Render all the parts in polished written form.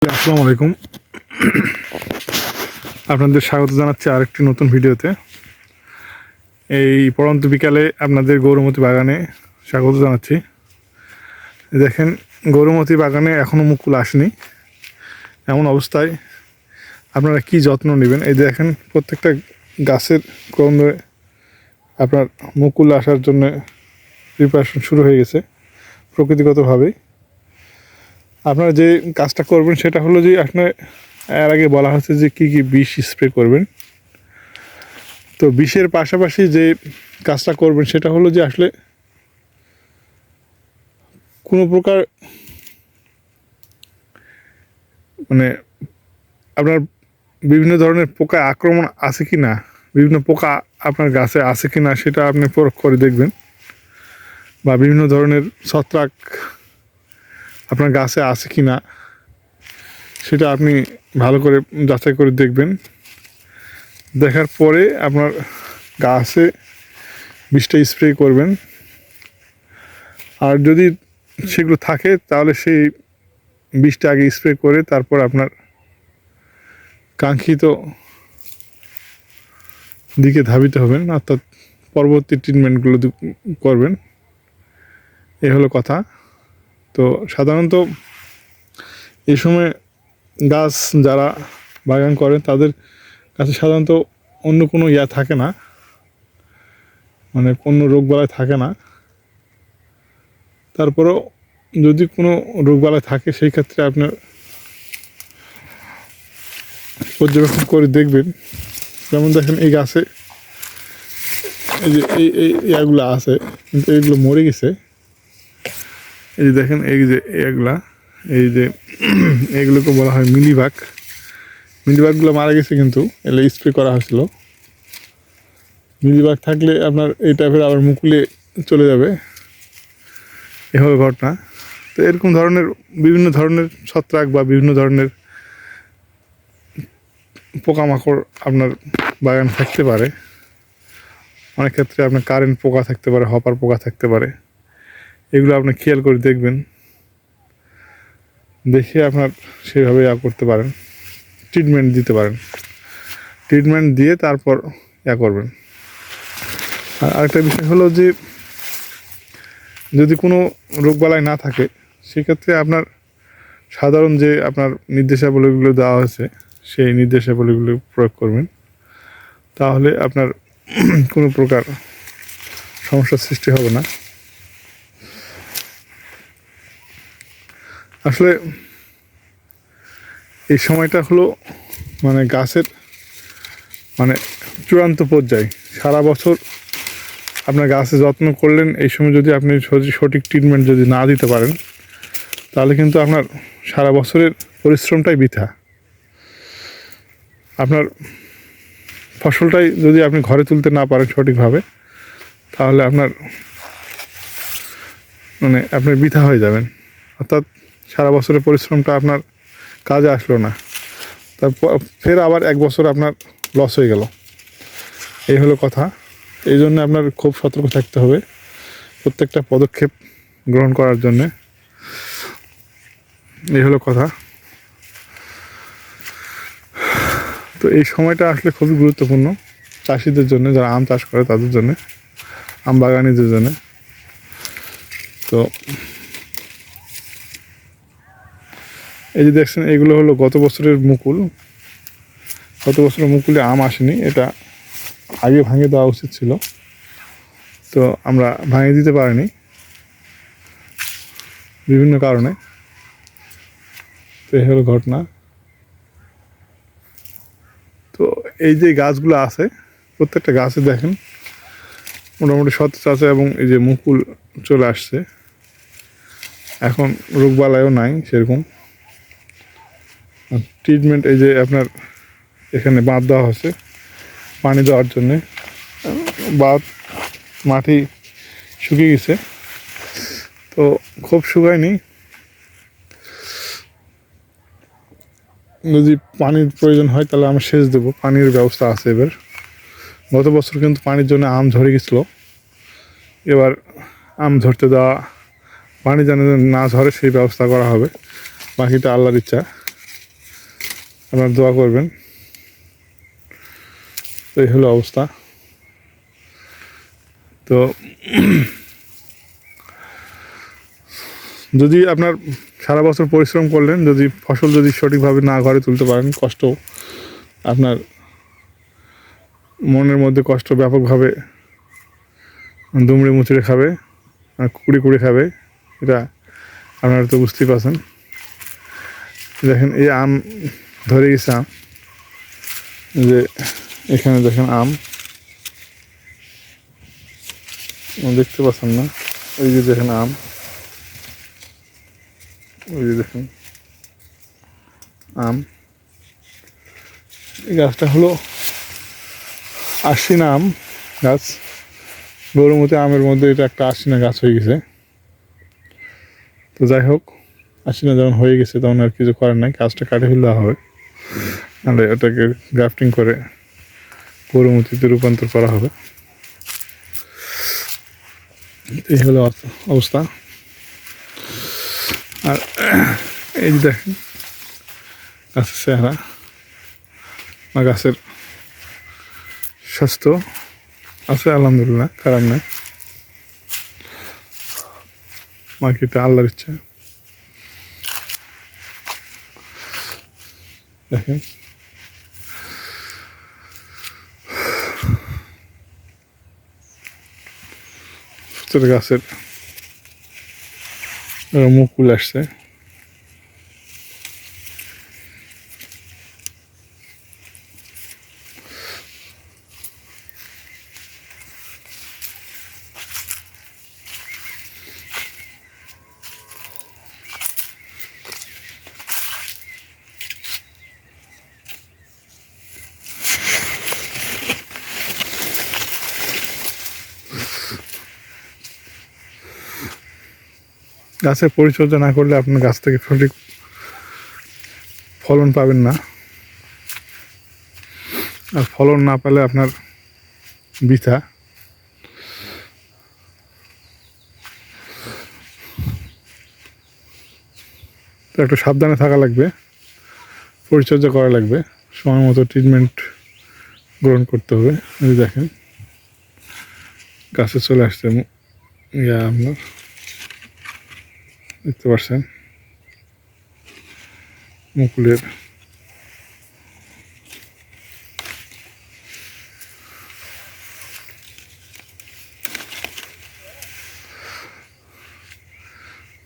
আসসালামু আলাইকুম। আপনাদের স্বাগত জানাচ্ছি আরেকটি নতুন ভিডিওতে। এই পড়ন্ত বিকালে আপনাদের গৌরমতী বাগানে স্বাগত জানাচ্ছি। দেখেন, গৌরমতী বাগানে এখনও মুকুল আসেনি। এমন অবস্থায় আপনারা কি যত্ন নেবেন? এই দেখেন, প্রত্যেকটা গাছের কলমে আপনার মুকুল আসার জন্য প্রিপারেশন শুরু হয়ে গেছে প্রকৃতিগতভাবেই। আপনারা যে কাজটা করবেন সেটা হলো যে আপনার এর আগে বলা হচ্ছে যে কী কী বিষ স্প্রে করবেন। তো বিষের পাশাপাশি যে কাজটা করবেন সেটা হলো যে আসলে কোনো প্রকার মানে আপনার বিভিন্ন ধরনের পোকা আক্রমণ আছে কি না, বিভিন্ন পোকা আপনার গাছে আছে কি না সেটা আপনি পরখ করে দেখবেন, বা বিভিন্ন ধরনের ছত্রাক আপনার গাছে আছে কি না সেটা আপনি ভালো করে যাচাই করে দেখবেন। দেখার পরে আপনার গাছে বিষটা স্প্রে করবেন। আর যদি সেগুলো থাকে তাহলে সেই বিষটা আগে স্প্রে করে তারপর আপনার কাঙ্ক্ষিত দিকে ধাবিত হবেন, অর্থাৎ পরবর্তী ট্রিটমেন্টগুলো করবেন। এই হলো কথা। তো সাধারণত এই সময় গাছ যারা বাগান করে তাদের কাছে সাধারণত অন্য কোনো থাকে না, মানে কোনো রোগবালাই থাকে না। তারপরেও যদি কোনো রোগবালাই থাকে সেই ক্ষেত্রে আপনার পর্যবেক্ষণ করে দেখবেন। যেমন দেখেন, এই গাছে এই যে এগুলো আছে কিন্তু এইগুলো মরে গেছে। এই যে দেখেন, এই যে এগুলা, এই যে এগুলোকে বলা হয় মিলিবাগ। মিলিবাগগুলো মারা গেছে কিন্তু এগুলো স্প্রে করা হয়েছিল। মিলিবাগ থাকলে আপনার এই টাইপের আবার মুকুলে চলে যাবে, এ হলো ঘটনা। তো এরকম ধরনের বিভিন্ন ধরনের ছত্রাক বা বিভিন্ন ধরনের পোকামাকড় আপনার বাগান থাকতে পারে। অনেক ক্ষেত্রে আপনার কারেন্ট পোকা থাকতে পারে, হপার পোকা থাকতে পারে। এগুলো আপনি খেয়াল করে দেখবেন, দেখে আপনার সেভাবে করতে পারেন, ট্রিটমেন্ট দিতে পারেন। ট্রিটমেন্ট দিয়ে তারপর করবেন। আর আরেকটা বিষয় হলো যে যদি কোনো রোগবালাই না থাকে সেক্ষেত্রে আপনার সাধারণ যে আপনার নির্দেশাবলীগুলো দেওয়া হয়েছে সেই নির্দেশাবলীগুলো প্রয়োগ করবেন। তাহলে আপনার কোনো প্রকার সমস্যার সৃষ্টি হবে না। আসলে এই সময়টা হলো মানে গাছের মানে চূড়ান্ত পর্যায়ে। সারা বছর আপনার গাছে যত্ন করলেন, এই সময় যদি আপনি সঠিক ট্রিটমেন্ট যদি না দিতে পারেন তাহলে কিন্তু আপনার সারা বছরের পরিশ্রমটাই বৃথা। আপনার ফসলটাই যদি আপনি ঘরে তুলতে না পারেন সঠিকভাবে তাহলে আপনার আপনি বৃথা হয়ে যাবেন, অর্থাৎ সারা বছরের পরিশ্রমটা আপনার কাজে আসলো না। তারপর ফের আবার এক বছর আপনার লস হয়ে গেল। এই হলো কথা। এই জন্য আপনার খুব সতর্ক থাকতে হবে প্রত্যেকটা পদক্ষেপ গ্রহণ করার জন্যে। এই হলো কথা। তো এই সময়টা আসলে খুবই গুরুত্বপূর্ণ চাষিদের জন্য, যারা আম চাষ করে তাদের জন্য, আম বাগানিদের জন্য। তো এই যে দেখছেন, এগুলো হলো গত বছরের মুকুল। গত বছরের মুকুলে আম আসেনি, এটা আগে ভাঙে দেওয়া উচিত ছিল, তো আমরা ভাঙিয়ে দিতে পারিনি বিভিন্ন কারণে। তো এই হলো ঘটনা। তো এই যে গাছগুলো আছে প্রত্যেকটা গাছে দেখেন মোটামুটি সতেজ আছে এবং এই যে মুকুল চলে আসছে। এখন রোগবালাইও নাই সেরকম। ট্রিটমেন্ট এই যে আপনার এখানে বাঁধ দেওয়া হচ্ছে পানি দেওয়ার জন্যে। বাঁধ মাটি শুকিয়ে গেছে, তো খুব শুকায়নি। যদি পানির প্রয়োজন হয় তাহলে আমি সেচ দেবো, পানির ব্যবস্থা আছে এবার। গত বছর কিন্তু পানির জন্য আম ঝরে গেছিলো, এবার আম ঝরতে দেওয়া, পানি যেন না ঝরে সেই ব্যবস্থা করা হবে। বাকিটা আল্লাহর ইচ্ছা। আপনারা দোয়া করবেন। তো এই হলো অবস্থা। তো যদি আপনার সারা বছর পরিশ্রম করলেন, যদি ফসল যদি সঠিকভাবে না ঘরে তুলতে পারেন, কষ্ট আপনার মনের মধ্যে কষ্ট ব্যাপকভাবে দুমড়ে মুচড়ে খাবে, আর কুড়ে কুড়ে খাবে। এটা আপনারা তো বুঝতেই পারছেন। দেখেন এই আম ধরে গেছে, আম যে এখানে দেখেন আম দেখতে পাচ্ছেন না, এই যে দেখেন আম, ওই যে দেখেন আম। এই গাছটা হলো আশ্বিনা আম গাছ। গরুমতি আমের মধ্যে এটা একটা আশ্বিনা গাছ হয়ে গেছে। তো যাই হোক, আশ্বিনা যখন হয়ে গেছে তখন আর কিছু করার নাই, গাছটা কাটে ফেলে দেওয়া হবে, নাহলে এটাকে গ্রাফটিং করে গরুমতিতে রূপান্তর করা হবে। এই হলো অবস্থা। আর এই যে দেখেন গাছের চেহারা, বা গাছের স্বাস্থ্য আছে আলহামদুলিল্লাহ, খারাপ নেই। মার্কেটে আল্লাহর ইচ্ছা। দেখেন গাছের মুকুল আসছে। গাছের পরিচর্যা না করলে আপনার গাছ থেকে সঠিক ফলন পাবেন না, আর ফলন না পেলে আপনার বৃথা। তো একটু সাবধানে থাকা লাগবে, পরিচর্যা করা লাগবে, সময় মতো ট্রিটমেন্ট গ্রহণ করতে হবে। এই দেখেন গাছে চলে আসছে আপনার দেখতে পাচ্ছেন মুকুলের।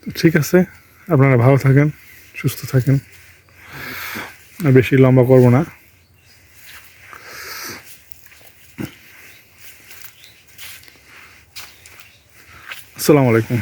তো ঠিক আছে, আপনারা ভালো থাকেন, সুস্থ থাকেন, আর বেশি লম্বা করব না। আসসালামু আলাইকুম।